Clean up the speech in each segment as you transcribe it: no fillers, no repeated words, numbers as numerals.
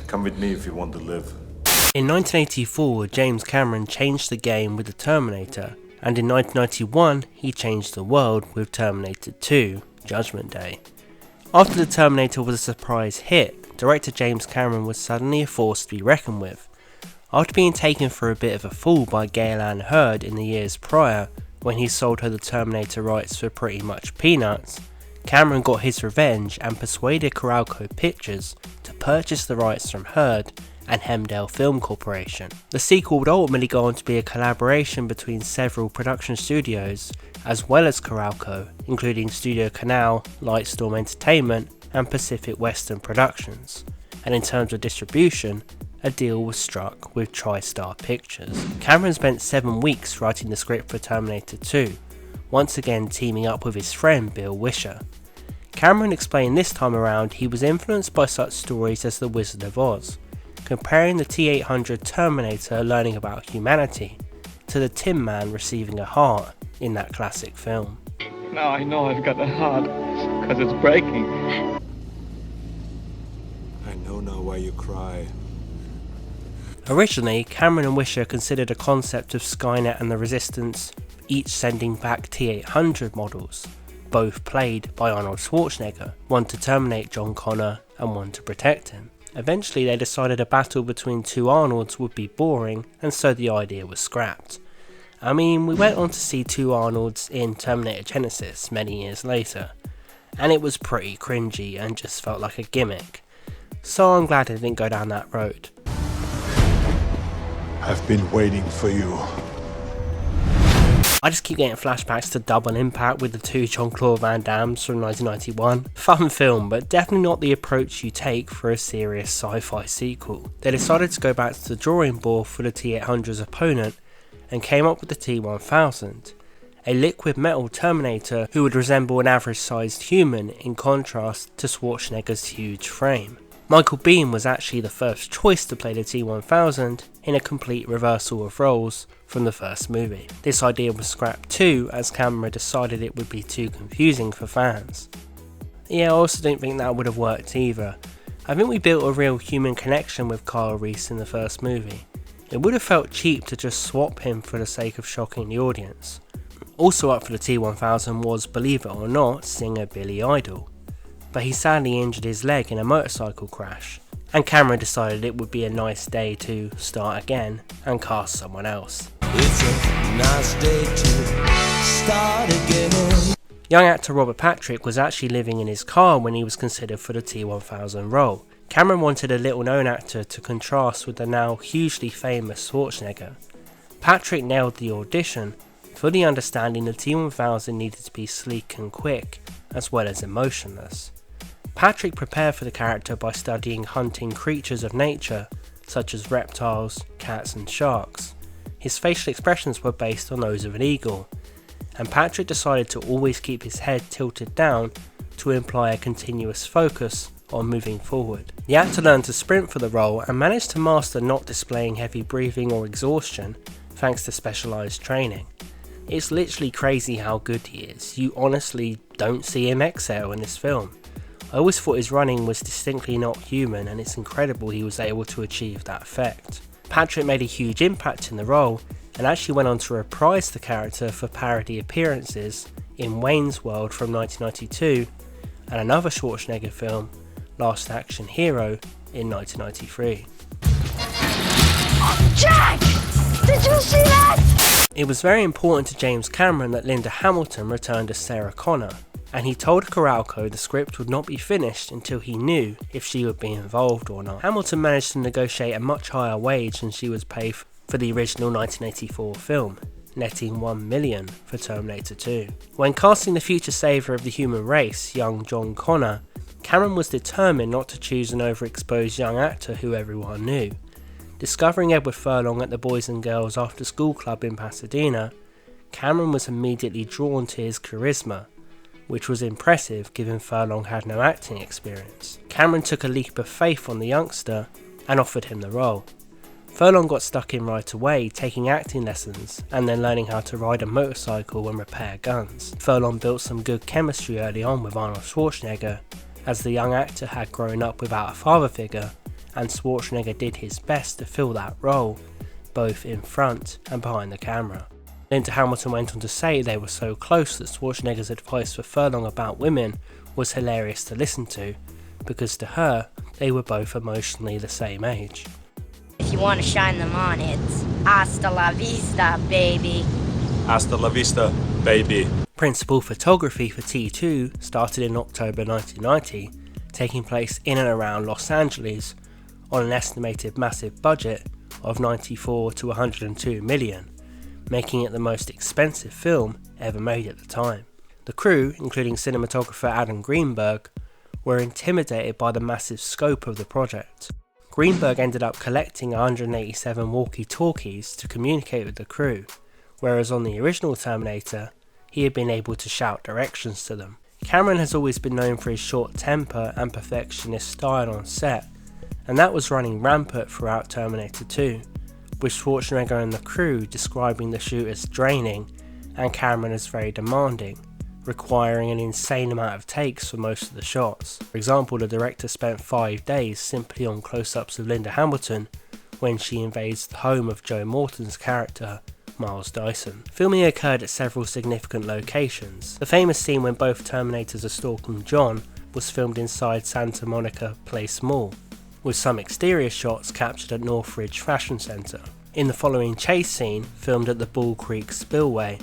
Come with me if you want to live. In 1984, James Cameron changed the game with the Terminator, and in 1991 he changed the world with Terminator 2, Judgment Day. After the Terminator was a surprise hit, director James Cameron was suddenly a force to be reckoned with. After being taken for a bit of a fool by Gail Ann Hurd in the years prior, when he sold her the Terminator rights for pretty much peanuts, Cameron got his revenge and persuaded Coralco Pictures to purchase the rights from Hurd and Hemdale Film Corporation. The sequel would ultimately go on to be a collaboration between several production studios, as well as Coralco, including Studio Canal, Lightstorm Entertainment, and Pacific Western Productions. And in terms of distribution, a deal was struck with TriStar Pictures. Cameron spent 7 weeks writing the script for Terminator 2, once again teaming up with his friend Bill Wisher. Cameron explained this time around he was influenced by such stories as The Wizard of Oz, comparing the T-800 Terminator learning about humanity to the Tin Man receiving a heart in that classic film. Now I know I've got a heart, because it's breaking. I know now why you cry. Originally, Cameron and Wisher considered a concept of Skynet and the Resistance, each sending back T-800 models, both played by Arnold Schwarzenegger, one to terminate John Connor and one to protect him. Eventually they decided a battle between two Arnolds would be boring, and so the idea was scrapped. I mean, we went on to see two Arnolds in Terminator Genesis many years later, and it was pretty cringy and just felt like a gimmick. So I'm glad I didn't go down that road. I've been waiting for you. I just keep getting flashbacks to Double Impact with the two Jean-Claude Van Dammes from 1991. Fun film, but definitely not the approach you take for a serious sci-fi sequel. They decided to go back to the drawing board for the T-800's opponent and came up with the T-1000, a liquid metal Terminator who would resemble an average sized human in contrast to Schwarzenegger's huge frame. Michael Biehn was actually the first choice to play the T-1000 in a complete reversal of roles from the first movie. This idea was scrapped too, as Cameron decided it would be too confusing for fans. Yeah, I also don't think that would have worked either. I think we built a real human connection with Kyle Reese in the first movie. It would have felt cheap to just swap him for the sake of shocking the audience. Also up for the T-1000 was, believe it or not, singer Billy Idol, but he sadly injured his leg in a motorcycle crash, and Cameron decided it would be a nice day to start again and cast someone else. It's a nice day to start again. Young actor Robert Patrick was actually living in his car when he was considered for the T-1000 role. Cameron wanted a little known actor to contrast with the now hugely famous Schwarzenegger. Patrick nailed the audition, fully understanding the T-1000 needed to be sleek and quick, as well as emotionless. Patrick prepared for the character by studying hunting creatures of nature, such as reptiles, cats and sharks. His facial expressions were based on those of an eagle, and Patrick decided to always keep his head tilted down to imply a continuous focus on moving forward. The actor learned to sprint for the role and managed to master not displaying heavy breathing or exhaustion thanks to specialised training. It's literally crazy how good he is. You honestly don't see him exhale in this film. I always thought his running was distinctly not human, and it's incredible he was able to achieve that effect. Patrick made a huge impact in the role and actually went on to reprise the character for parody appearances in Wayne's World from 1992 and another Schwarzenegger film, Last Action Hero, in 1993. Jack! Did you see that? It was very important to James Cameron that Linda Hamilton returned as Sarah Connor, and he told Coralco the script would not be finished until he knew if she would be involved or not. Hamilton managed to negotiate a much higher wage than she was paid for the original 1984 film, netting $1 million for Terminator 2. When casting the future saviour of the human race, young John Connor, Cameron was determined not to choose an overexposed young actor who everyone knew. Discovering Edward Furlong at the Boys and Girls After School Club in Pasadena, Cameron was immediately drawn to his charisma, which was impressive given Furlong had no acting experience. Cameron took a leap of faith on the youngster and offered him the role. Furlong got stuck in right away, taking acting lessons and then learning how to ride a motorcycle and repair guns. Furlong built some good chemistry early on with Arnold Schwarzenegger, as the young actor had grown up without a father figure and Schwarzenegger did his best to fill that role, both in front and behind the camera. Linda Hamilton went on to say they were so close that Schwarzenegger's advice for Furlong about women was hilarious to listen to, because to her, they were both emotionally the same age. If you want to shine them on, it's hasta la vista, baby. Hasta la vista, baby. Principal photography for T2 started in October 1990, taking place in and around Los Angeles on an estimated massive budget of 94 to 102 million, making it the most expensive film ever made at the time. The crew, including cinematographer Adam Greenberg, were intimidated by the massive scope of the project. Greenberg ended up collecting 187 walkie-talkies to communicate with the crew, whereas on the original Terminator, he had been able to shout directions to them. Cameron has always been known for his short temper and perfectionist style on set, and that was running rampant throughout Terminator 2, with Schwarzenegger and the crew describing the shoot as draining and Cameron as very demanding, requiring an insane amount of takes for most of the shots. For example, the director spent 5 days simply on close-ups of Linda Hamilton when she invades the home of Joe Morton's character, Miles Dyson. Filming occurred at several significant locations. The famous scene when both Terminators are stalking John was filmed inside Santa Monica Place Mall, with some exterior shots captured at Northridge Fashion Center. In the following chase scene, filmed at the Bull Creek Spillway,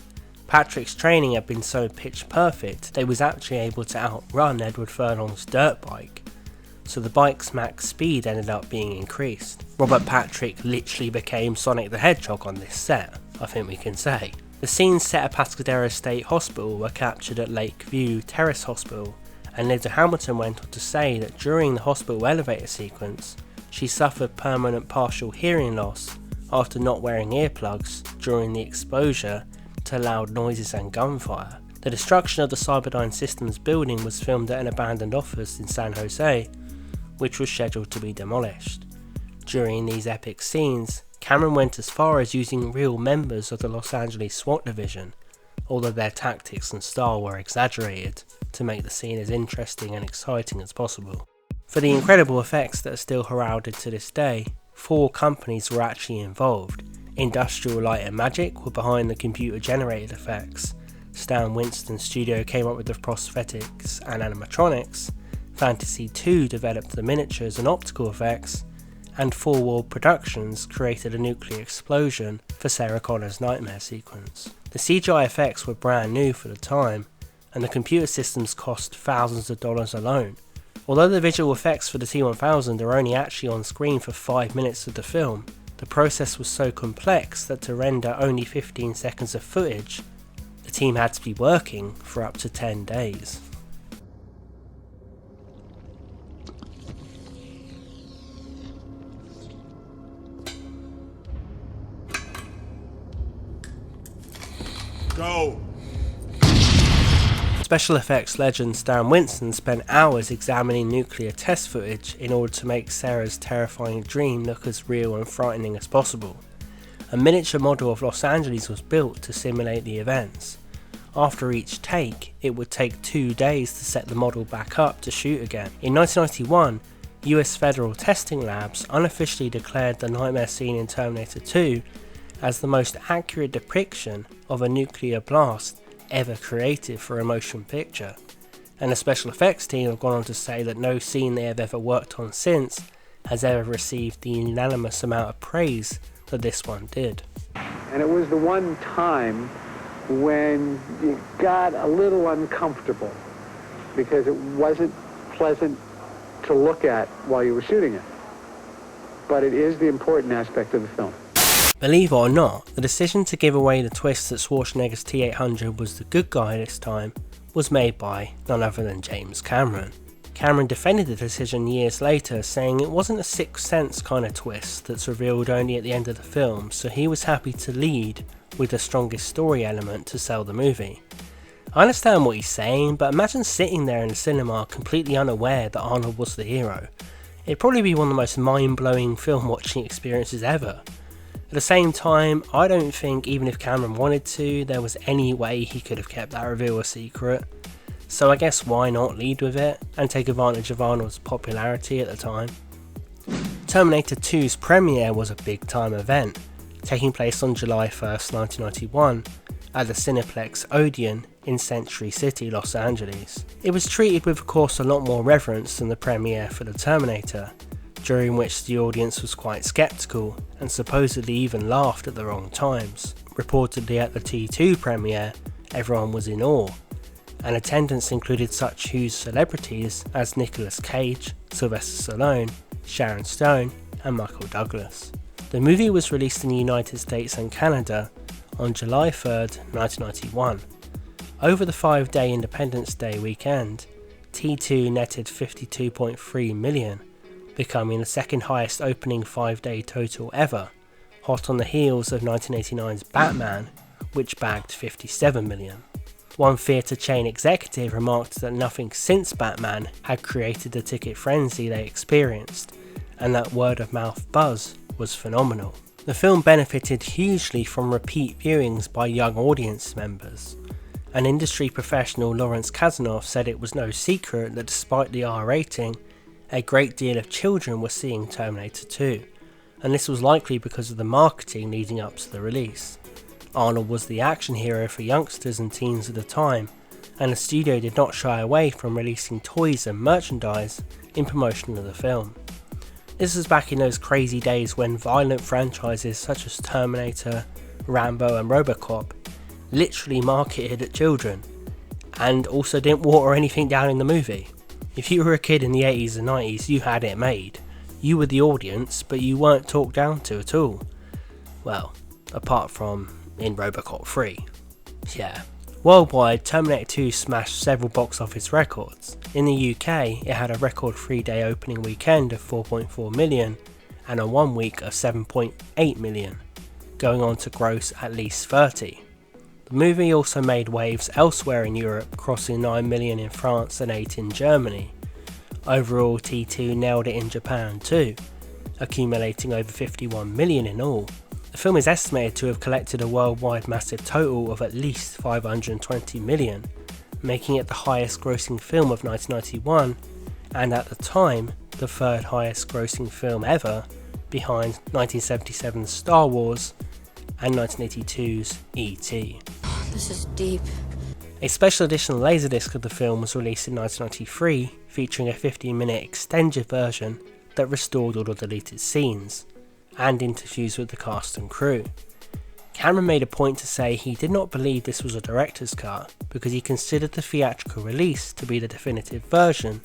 Patrick's training had been so pitch perfect they was actually able to outrun Edward Furlong's dirt bike, so the bike's max speed ended up being increased. Robert Patrick literally became Sonic the Hedgehog on this set, I think we can say. The scenes set at Pascadero State Hospital were captured at Lakeview Terrace Hospital, and Linda Hamilton went on to say that during the hospital elevator sequence, she suffered permanent partial hearing loss after not wearing earplugs during the exposure to loud noises and gunfire. The destruction of the Cyberdyne Systems building was filmed at an abandoned office in San Jose, which was scheduled to be demolished. During these epic scenes, Cameron went as far as using real members of the Los Angeles SWAT division, although their tactics and style were exaggerated to make the scene as interesting and exciting as possible. For the incredible effects that are still heralded to this day, 4 companies were actually involved. Industrial Light and Magic were behind the computer generated effects, Stan Winston Studio came up with the prosthetics and animatronics, Fantasy 2 developed the miniatures and optical effects, and 4 World Productions created a nuclear explosion for Sarah Connor's nightmare sequence. The CGI effects were brand new for the time, and the computer systems cost thousands of dollars alone. Although the visual effects for the T-1000 are only actually on screen for 5 minutes of the film, the process was so complex that to render only 15 seconds of footage, the team had to be working for up to 10 days. Go! Special effects legend Stan Winston spent hours examining nuclear test footage in order to make Sarah's terrifying dream look as real and frightening as possible. A miniature model of Los Angeles was built to simulate the events. After each take, it would take 2 days to set the model back up to shoot again. In 1991, US federal testing labs unofficially declared the nightmare scene in Terminator 2 as the most accurate depiction of a nuclear blast ever created for a motion picture, and the special effects team have gone on to say that no scene they have ever worked on since has ever received the unanimous amount of praise that this one did. And it was the one time when you got a little uncomfortable because it wasn't pleasant to look at while you were shooting it. But it is the important aspect of the film. Believe it or not, the decision to give away the twist that Schwarzenegger's T-800 was the good guy this time was made by none other than James Cameron. Cameron defended the decision years later, saying it wasn't a Sixth Sense kind of twist that's revealed only at the end of the film, so he was happy to lead with the strongest story element to sell the movie. I understand what he's saying, but imagine sitting there in the cinema completely unaware that Arnold was the hero. It'd probably be one of the most mind-blowing film watching experiences ever. At the same time, I don't think even if Cameron wanted to, there was any way he could have kept that reveal a secret. So I guess why not lead with it and take advantage of Arnold's popularity at the time. Terminator 2's premiere was a big time event, taking place on July 1st, 1991 at the Cineplex Odeon in Century City, Los Angeles. It was treated with of course a lot more reverence than the premiere for the Terminator, during which the audience was quite skeptical and supposedly even laughed at the wrong times. Reportedly at the T2 premiere, everyone was in awe, and attendance included such huge celebrities as Nicolas Cage, Sylvester Stallone, Sharon Stone and Michael Douglas. The movie was released in the United States and Canada on July 3rd, 1991. Over the 5-day Independence Day weekend, T2 netted $52.3 million, becoming the second highest opening 5-day total ever, hot on the heels of 1989's Batman, which bagged $57 million. One theatre chain executive remarked that nothing since Batman had created the ticket frenzy they experienced, and that word-of-mouth buzz was phenomenal. The film benefited hugely from repeat viewings by young audience members. An industry professional, Lawrence Kasanoff, said it was no secret that despite the R rating, a great deal of children were seeing Terminator 2, and this was likely because of the marketing leading up to the release. Arnold was the action hero for youngsters and teens at the time, and the studio did not shy away from releasing toys and merchandise in promotion of the film. This was back in those crazy days when violent franchises such as Terminator, Rambo and Robocop literally marketed at children, and also didn't water anything down in the movie. If you were a kid in the 80s and 90s, you had it made. You were the audience, but you weren't talked down to at all. Well, apart from in Robocop 3. Yeah. Worldwide, Terminator 2 smashed several box office records. In the UK, it had a record 3-day opening weekend of 4.4 million and a 1 week of 7.8 million, going on to gross at least 30. The movie also made waves elsewhere in Europe, crossing 9 million in France and 8 in Germany. Overall, T2 nailed it in Japan too, accumulating over 51 million in all. The film is estimated to have collected a worldwide massive total of at least 520 million, making it the highest grossing film of 1991 and at the time the third highest grossing film ever, behind 1977's Star Wars and 1982's E.T. This is deep. A special edition laserdisc of the film was released in 1993, featuring a 15-minute extended version that restored all the deleted scenes and interviews with the cast and crew. Cameron made a point to say he did not believe this was a director's cut because he considered the theatrical release to be the definitive version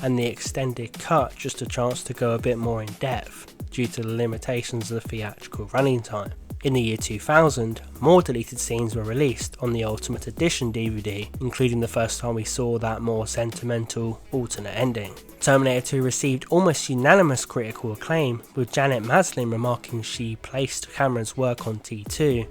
and the extended cut just a chance to go a bit more in depth due to the limitations of the theatrical running time. In the year 2000, more deleted scenes were released on the Ultimate Edition DVD, including the first time we saw that more sentimental alternate ending. Terminator 2 received almost unanimous critical acclaim, with Janet Maslin remarking she placed Cameron's work on T2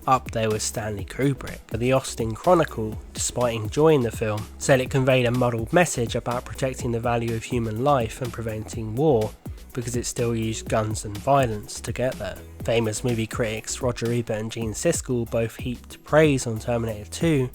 up there with Stanley Kubrick. The Austin Chronicle, despite enjoying the film, said it conveyed a muddled message about protecting the value of human life and preventing war, because it still used guns and violence to get there. Famous movie critics Roger Ebert and Gene Siskel both heaped praise on Terminator 2,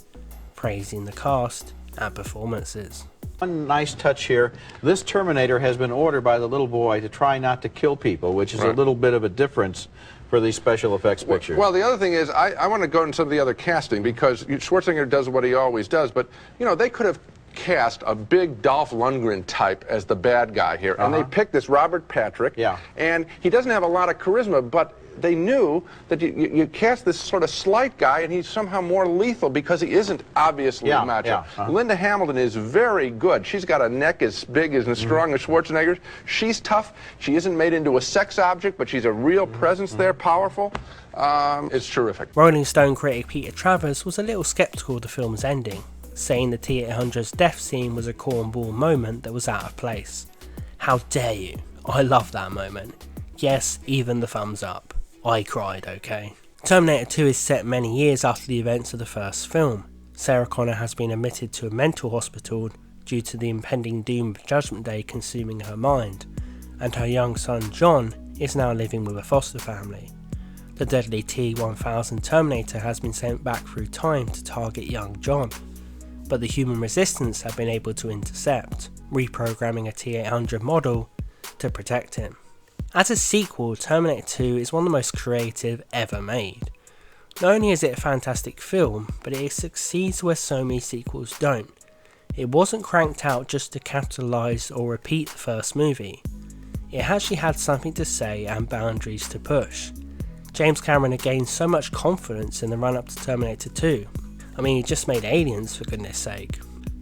praising the cast and performances. One nice touch here, this Terminator has been ordered by the little boy to try not to kill people, which is a little bit of a difference for these special effects pictures. Well, the other thing is, I want to go into some of the other casting, because Schwarzenegger does what he always does, but, you know, they could have cast a big Dolph Lundgren type as the bad guy here, and they picked this Robert Patrick, and he doesn't have a lot of charisma, but they knew that you cast this sort of slight guy and he's somehow more lethal because he isn't obviously macho. Linda Hamilton is very good. She's got a neck as big as and strong as Schwarzenegger's. She's tough. She isn't made into a sex object, but she's a real presence there, powerful. It's terrific. Rolling Stone critic Peter Travers was a little skeptical of the film's ending, saying the T-800's death scene was a cornball moment that was out of place. How dare you? I love that moment. Yes, even the thumbs up. I cried, okay. Terminator 2 is set many years after the events of the first film. Sarah Connor has been admitted to a mental hospital due to the impending doom of Judgment Day consuming her mind, and her young son John is now living with a foster family. The deadly T-1000 Terminator has been sent back through time to target young John, but the human resistance have been able to intercept, reprogramming a T-800 model to protect him. As a sequel, Terminator 2 is one of the most creative ever made. Not only is it a fantastic film, but it succeeds where so many sequels don't. It wasn't cranked out just to capitalise or repeat the first movie. It actually had something to say and boundaries to push. James Cameron had gained so much confidence in the run up to Terminator 2. I mean, he just made Aliens for goodness sake.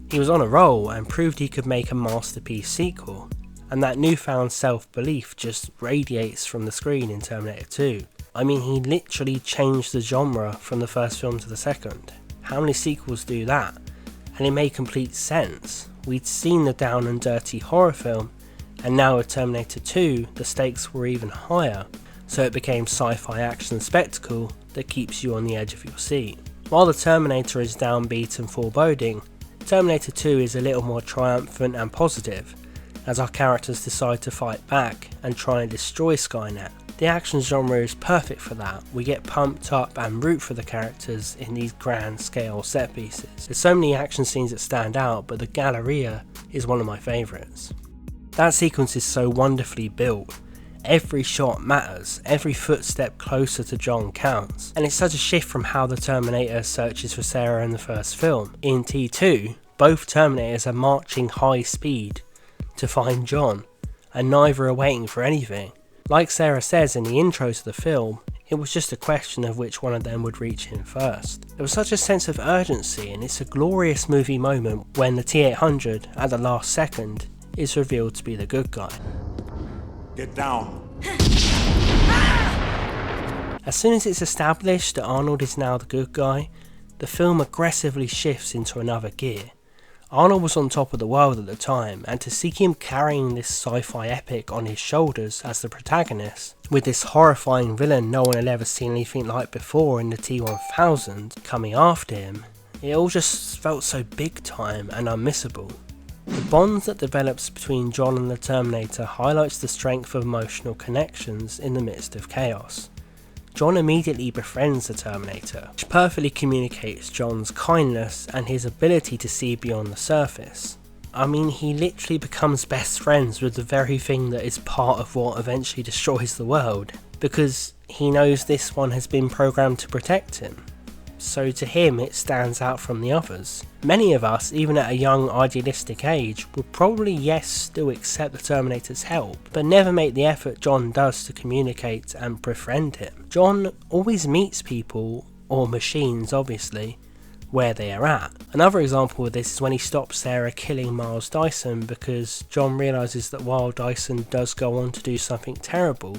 He was on a roll and proved he could make a masterpiece sequel, and that newfound self-belief just radiates from the screen in Terminator 2. I mean, he literally changed the genre from the first film to the second. How many sequels do that? And it made complete sense. We'd seen the down and dirty horror film, and now with Terminator 2, the stakes were even higher, so it became sci-fi action spectacle that keeps you on the edge of your seat. While the Terminator is downbeat and foreboding, Terminator 2 is a little more triumphant and positive, as our characters decide to fight back and try and destroy Skynet. The action genre is perfect for that. We get pumped up and root for the characters in these grand scale set pieces. There's so many action scenes that stand out, but the Galleria is one of my favourites. That sequence is so wonderfully built. Every shot matters, every footstep closer to John counts, and it's such a shift from how the Terminator searches for Sarah in the first film. In T2, both Terminators are marching high speed to find John, and neither are waiting for anything. Like Sarah says in the intro to the film, it was just a question of which one of them would reach him first. There was such a sense of urgency, and it's a glorious movie moment when the T-800, at the last second, is revealed to be the good guy. Get down. As soon as it's established that Arnold is now the good guy, the film aggressively shifts into another gear. Arnold was on top of the world at the time, and to see him carrying this sci-fi epic on his shoulders as the protagonist, with this horrifying villain no one had ever seen anything like before in the T-1000 coming after him, it all just felt so big time and unmissable. The bond that develops between John and the Terminator highlights the strength of emotional connections in the midst of chaos. John immediately befriends the Terminator, which perfectly communicates John's kindness and his ability to see beyond the surface. I mean, he literally becomes best friends with the very thing that is part of what eventually destroys the world, because he knows this one has been programmed to protect him. So to him it stands out from the others. Many of us, even at a young idealistic age, would probably still accept the Terminator's help, but never make the effort John does to communicate and befriend him. John always meets people, or machines obviously, where they are at. Another example of this is when he stops Sarah killing Miles Dyson, because John realises that while Dyson does go on to do something terrible,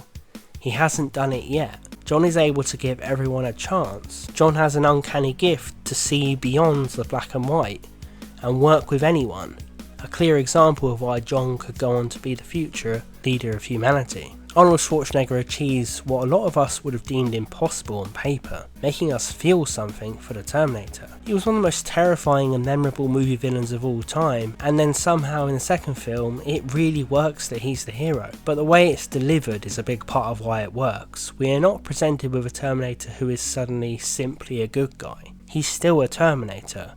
he hasn't done it yet. John is able to give everyone a chance. John has an uncanny gift to see beyond the black and white and work with anyone. A clear example of why John could go on to be the future leader of humanity. Arnold Schwarzenegger achieves what a lot of us would have deemed impossible on paper, making us feel something for the Terminator. He was one of the most terrifying and memorable movie villains of all time, and then somehow in the second film it really works that he's the hero. But the way it's delivered is a big part of why it works. We are not presented with a Terminator who is suddenly simply a good guy. He's still a Terminator,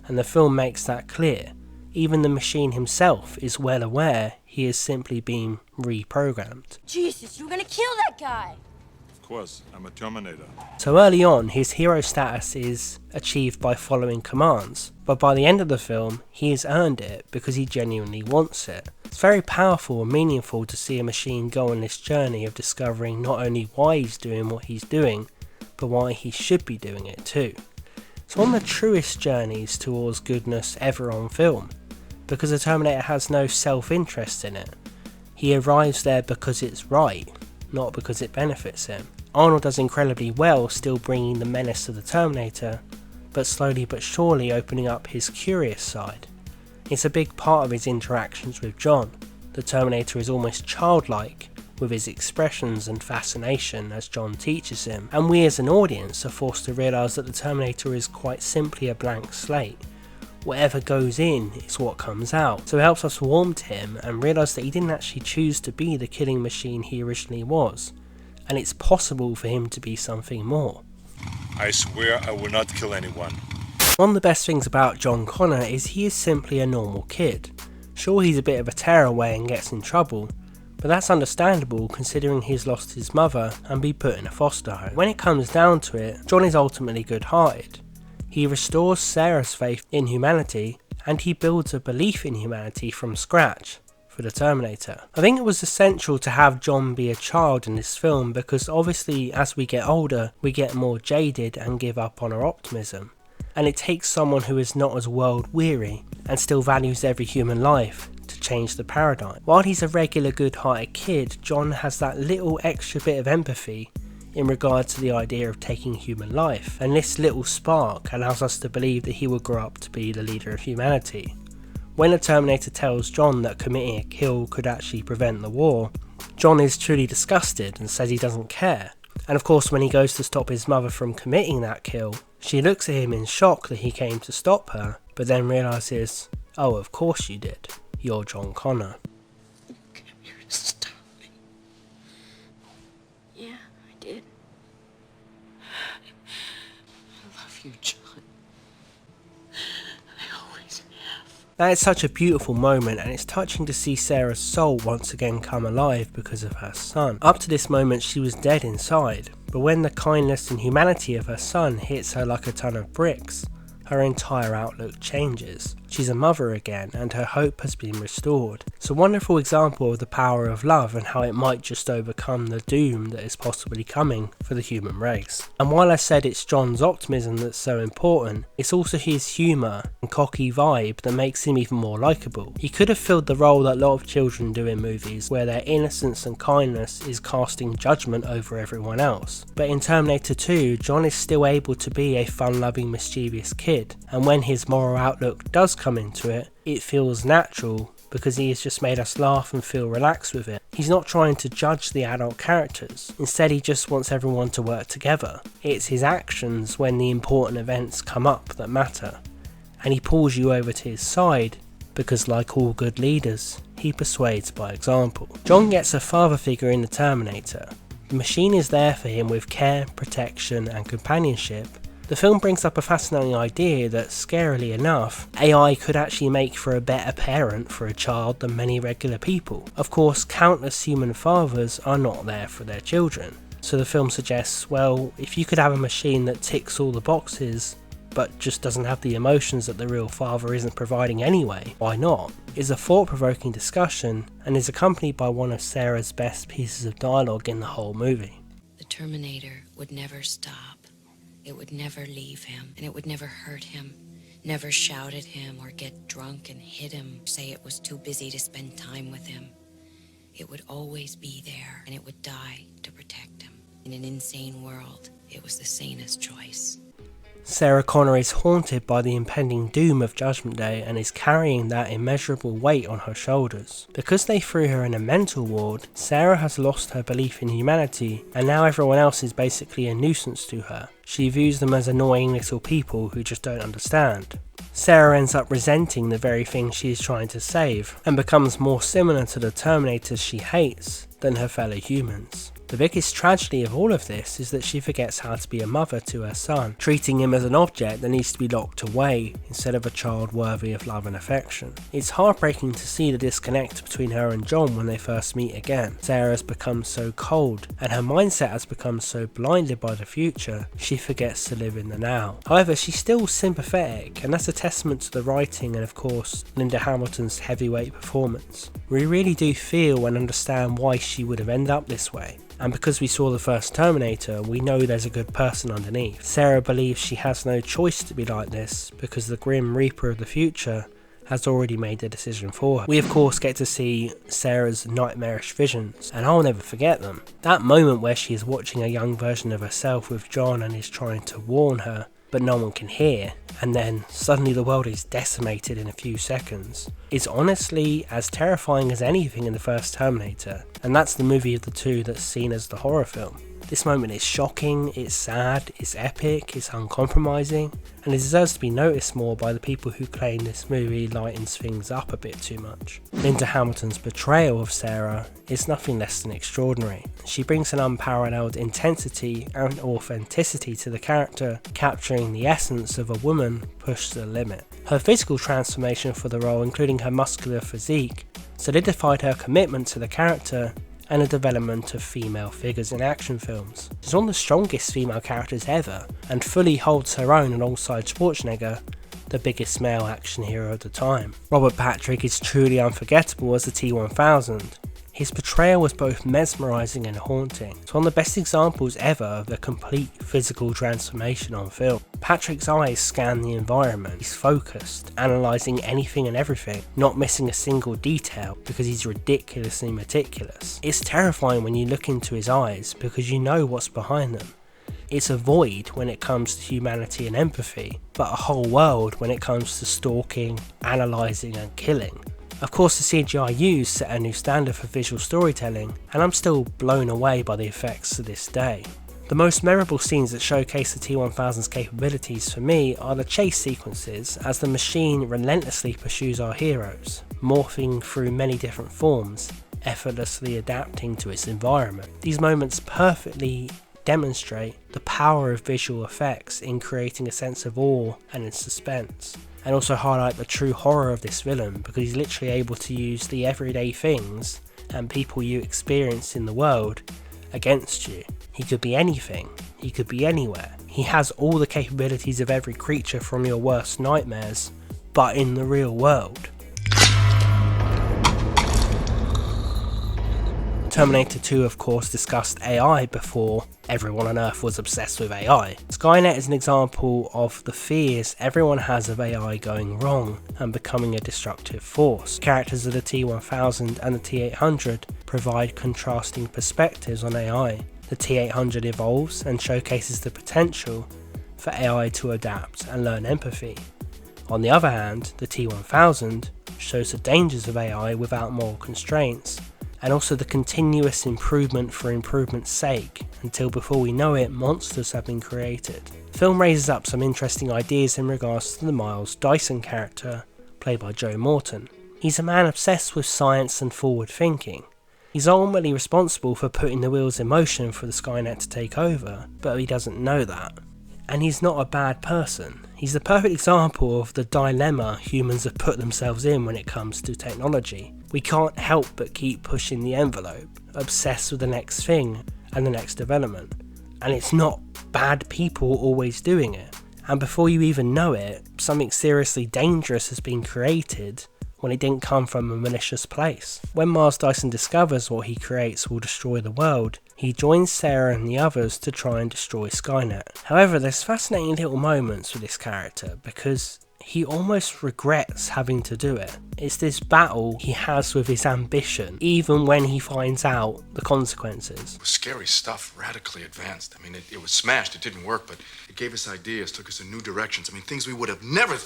and the film makes that clear. Even the machine himself is well aware he is simply being reprogrammed. Jesus, you're gonna kill that guy! Of course, I'm a Terminator. So early on, his hero status is achieved by following commands, but by the end of the film, he has earned it because he genuinely wants it. It's very powerful and meaningful to see a machine go on this journey of discovering not only why he's doing what he's doing, but why he should be doing it too. It's one of the truest journeys towards goodness ever on film, because the Terminator has no self-interest in it. He arrives there because it's right, not because it benefits him. Arnold does incredibly well still bringing the menace to the Terminator, but slowly but surely opening up his curious side. It's a big part of his interactions with John. The Terminator is almost childlike with his expressions and fascination as John teaches him, and we as an audience are forced to realise that the Terminator is quite simply a blank slate. Whatever goes in is what comes out, so it helps us warm to him and realise that he didn't actually choose to be the killing machine he originally was, and it's possible for him to be something more. I swear I will not kill anyone. One of the best things about John Connor is he is simply a normal kid. Sure, he's a bit of a tearaway and gets in trouble, but that's understandable considering he's lost his mother and be put in a foster home. When it comes down to it, John is ultimately good-hearted. He restores Sarah's faith in humanity, and he builds a belief in humanity from scratch for the Terminator. I think it was essential to have John be a child in this film because obviously as we get older, we get more jaded and give up on our optimism. And it takes someone who is not as world weary and still values every human life to change the paradigm. While he's a regular good-hearted kid, John has that little extra bit of empathy in regard to the idea of taking human life, and this little spark allows us to believe that he will grow up to be the leader of humanity. When the Terminator tells John that committing a kill could actually prevent the war, John is truly disgusted and says he doesn't care. And of course when he goes to stop his mother from committing that kill, she looks at him in shock that he came to stop her, but then realises, oh of course you did, you're John Connor. You came here to stop me. Yeah, I did. I love you, John. That is such a beautiful moment, and it's touching to see Sarah's soul once again come alive because of her son. Up to this moment she was dead inside, but when the kindness and humanity of her son hits her like a ton of bricks, her entire outlook changes. She's a mother again and her hope has been restored. It's a wonderful example of the power of love and how it might just overcome the doom that is possibly coming for the human race. And while I said it's John's optimism that's so important, it's also his humour and cocky vibe that makes him even more likeable. He could have filled the role that a lot of children do in movies where their innocence and kindness is casting judgment over everyone else. But in Terminator 2, John is still able to be a fun-loving, mischievous kid, and when his moral outlook does come into it, it feels natural because he has just made us laugh and feel relaxed with it. He's not trying to judge the adult characters, instead he just wants everyone to work together. It's his actions when the important events come up that matter, and he pulls you over to his side because like all good leaders, he persuades by example. John gets a father figure in the Terminator. The machine is there for him with care, protection and companionship. The film brings up a fascinating idea that, scarily enough, AI could actually make for a better parent for a child than many regular people. Of course, countless human fathers are not there for their children. So the film suggests, well, if you could have a machine that ticks all the boxes, but just doesn't have the emotions that the real father isn't providing anyway, why not? It's a thought-provoking discussion and is accompanied by one of Sarah's best pieces of dialogue in the whole movie. The Terminator would never stop. It would never leave him, and it would never hurt him, never shout at him or get drunk and hit him, say it was too busy to spend time with him. It would always be there, and it would die to protect him. In an insane world, it was the sanest choice. Sarah Connor is haunted by the impending doom of Judgment Day and is carrying that immeasurable weight on her shoulders. Because they threw her in a mental ward, Sarah has lost her belief in humanity and now everyone else is basically a nuisance to her. She views them as annoying little people who just don't understand. Sarah ends up resenting the very thing she is trying to save and becomes more similar to the Terminators she hates than her fellow humans. The biggest tragedy of all of this is that she forgets how to be a mother to her son, treating him as an object that needs to be locked away instead of a child worthy of love and affection. It's heartbreaking to see the disconnect between her and John when they first meet again. Sarah has become so cold and her mindset has become so blinded by the future, she forgets to live in the now. However, she's still sympathetic, and that's a testament to the writing and of course Linda Hamilton's heavyweight performance. We really do feel and understand why she would have ended up this way. And because we saw the first Terminator, we know there's a good person underneath. Sarah believes she has no choice to be like this because the Grim Reaper of the future has already made the decision for her. We of course get to see Sarah's nightmarish visions, and I'll never forget them. That moment where she is watching a young version of herself with John and is trying to warn her, but no one can hear, and then suddenly the world is decimated in a few seconds. It's honestly as terrifying as anything in the first Terminator, and that's the movie of the two that's seen as the horror film. This moment is shocking, it's sad, it's epic, it's uncompromising, and it deserves to be noticed more by the people who claim this movie lightens things up a bit too much. Linda Hamilton's portrayal of Sarah is nothing less than extraordinary. She brings an unparalleled intensity and authenticity to the character, capturing the essence of a woman pushed to the limit. Her physical transformation for the role, including her muscular physique, solidified her commitment to the character and the development of female figures in action films. She's one of the strongest female characters ever, and fully holds her own alongside Schwarzenegger, the biggest male action hero of the time. Robert Patrick is truly unforgettable as the T-1000. His portrayal was both mesmerising and haunting. It's one of the best examples ever of a complete physical transformation on film. Patrick's eyes scan the environment, he's focused, analysing anything and everything, not missing a single detail because he's ridiculously meticulous. It's terrifying when you look into his eyes because you know what's behind them. It's a void when it comes to humanity and empathy, but a whole world when it comes to stalking, analysing and killing. Of course, the CGI used set a new standard for visual storytelling, and I'm still blown away by the effects to this day. The most memorable scenes that showcase the T-1000's capabilities for me are the chase sequences as the machine relentlessly pursues our heroes, morphing through many different forms, effortlessly adapting to its environment. These moments perfectly demonstrate the power of visual effects in creating a sense of awe and in suspense, and also highlight the true horror of this villain because he's literally able to use the everyday things and people you experience in the world against you. He could be anything, he could be anywhere. He has all the capabilities of every creature from your worst nightmares, but in the real world. Terminator 2 of course discussed AI before everyone on Earth was obsessed with AI. Skynet is an example of the fears everyone has of AI going wrong and becoming a destructive force. Characters of the T-1000 and the T-800 provide contrasting perspectives on AI. The T-800 evolves and showcases the potential for AI to adapt and learn empathy. On the other hand, the T-1000 shows the dangers of AI without moral constraints, and also the continuous improvement for improvement's sake, until before we know it, monsters have been created. The film raises up some interesting ideas in regards to the Miles Dyson character, played by Joe Morton. He's a man obsessed with science and forward thinking. He's ultimately responsible for putting the wheels in motion for the Skynet to take over, but he doesn't know that. And he's not a bad person. He's the perfect example of the dilemma humans have put themselves in when it comes to technology. We can't help but keep pushing the envelope, obsessed with the next thing and the next development. And it's not bad people always doing it. And before you even know it, something seriously dangerous has been created when it didn't come from a malicious place. When Miles Dyson discovers what he creates will destroy the world, he joins Sarah and the others to try and destroy Skynet. However, there's fascinating little moments with this character because he almost regrets having to do it. It's this battle he has with his ambition, even when he finds out the consequences. It was scary stuff, radically advanced. I mean, it was smashed, it didn't work, but it gave us ideas, took us in new directions. I mean, things we would have never...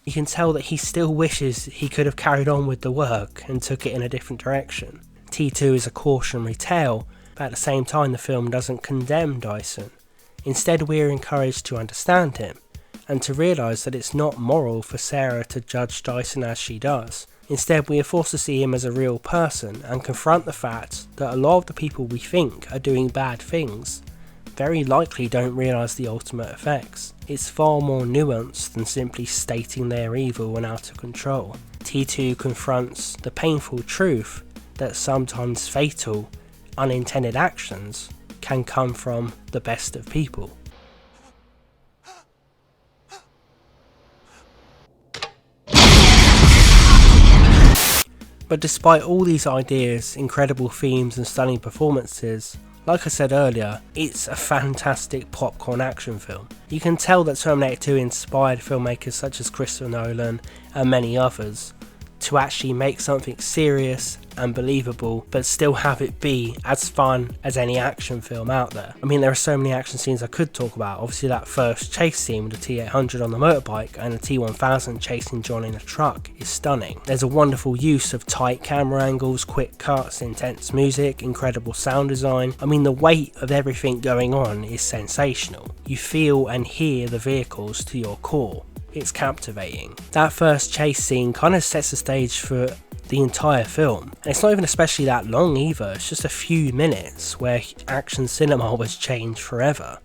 You can tell that he still wishes he could have carried on with the work and took it in a different direction. T2 is a cautionary tale, but at the same time the film doesn't condemn Dyson. Instead, we're encouraged to understand him, and to realise that it's not moral for Sarah to judge Dyson as she does. Instead, we are forced to see him as a real person and confront the fact that a lot of the people we think are doing bad things very likely don't realise the ultimate effects. It's far more nuanced than simply stating they're evil and out of control. T2 confronts the painful truth that sometimes fatal, unintended actions can come from the best of people. But despite all these ideas, incredible themes and stunning performances, like I said earlier, it's a fantastic popcorn action film. You can tell that Terminator 2 inspired filmmakers such as Christopher Nolan and many others to actually make something serious and believable, but still have it be as fun as any action film out there. I mean, there are so many action scenes I could talk about. Obviously that first chase scene with the T-800 on the motorbike and the T-1000 chasing John in a truck is stunning. There's a wonderful use of tight camera angles, quick cuts, intense music, incredible sound design. I mean, the weight of everything going on is sensational. You feel and hear the vehicles to your core. It's captivating. That first chase scene kind of sets the stage for the entire film, and it's not even especially that long either. It's just a few minutes where action cinema was changed forever.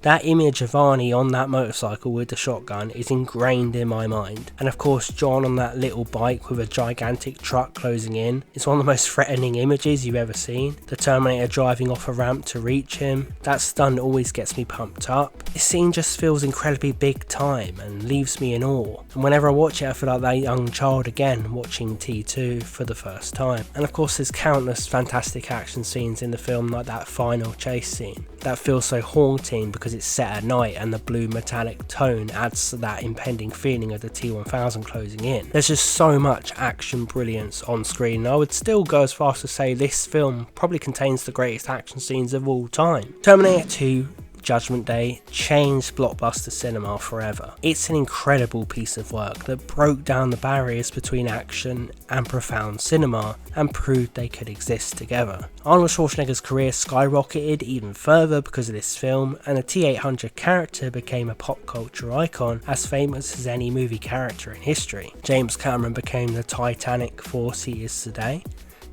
That image of Arnie on that motorcycle with the shotgun is ingrained in my mind. And of course John on that little bike with a gigantic truck closing in. It's one of the most threatening images you've ever seen. The Terminator driving off a ramp to reach him. That stunt always gets me pumped up. This scene just feels incredibly big time and leaves me in awe. And whenever I watch it I feel like that young child again watching T2 for the first time. And of course there's countless fantastic action scenes in the film, like that final chase scene. That feels so haunting because it's set at night and the blue metallic tone adds to that impending feeling of the T-1000 closing in. There's just so much action brilliance on screen. I would still go as far as to say this film probably contains the greatest action scenes of all time. Terminator 2 Judgment Day changed blockbuster cinema forever. It's an incredible piece of work that broke down the barriers between action and profound cinema and proved they could exist together. Arnold Schwarzenegger's career skyrocketed even further because of this film, and the T-800 character became a pop culture icon as famous as any movie character in history. James Cameron became the Titanic force he is today.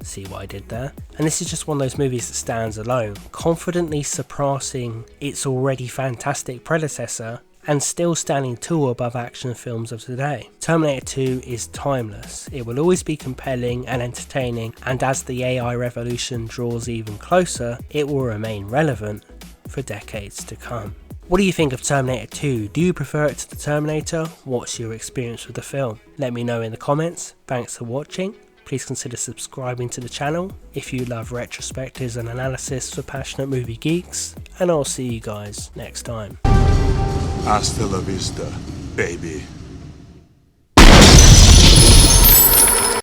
See what I did there? And this is just one of those movies that stands alone, confidently surpassing its already fantastic predecessor and still standing tall above action films of today. Terminator 2 is timeless. It will always be compelling and entertaining, and as the AI revolution draws even closer, it will remain relevant for decades to come. What do you think of Terminator 2? Do you prefer it to the Terminator? What's your experience with the film? Let me know in the comments. Thanks for watching. Please consider subscribing to the channel if you love retrospectives and analysis for passionate movie geeks, and I'll see you guys next time. Hasta la vista, baby.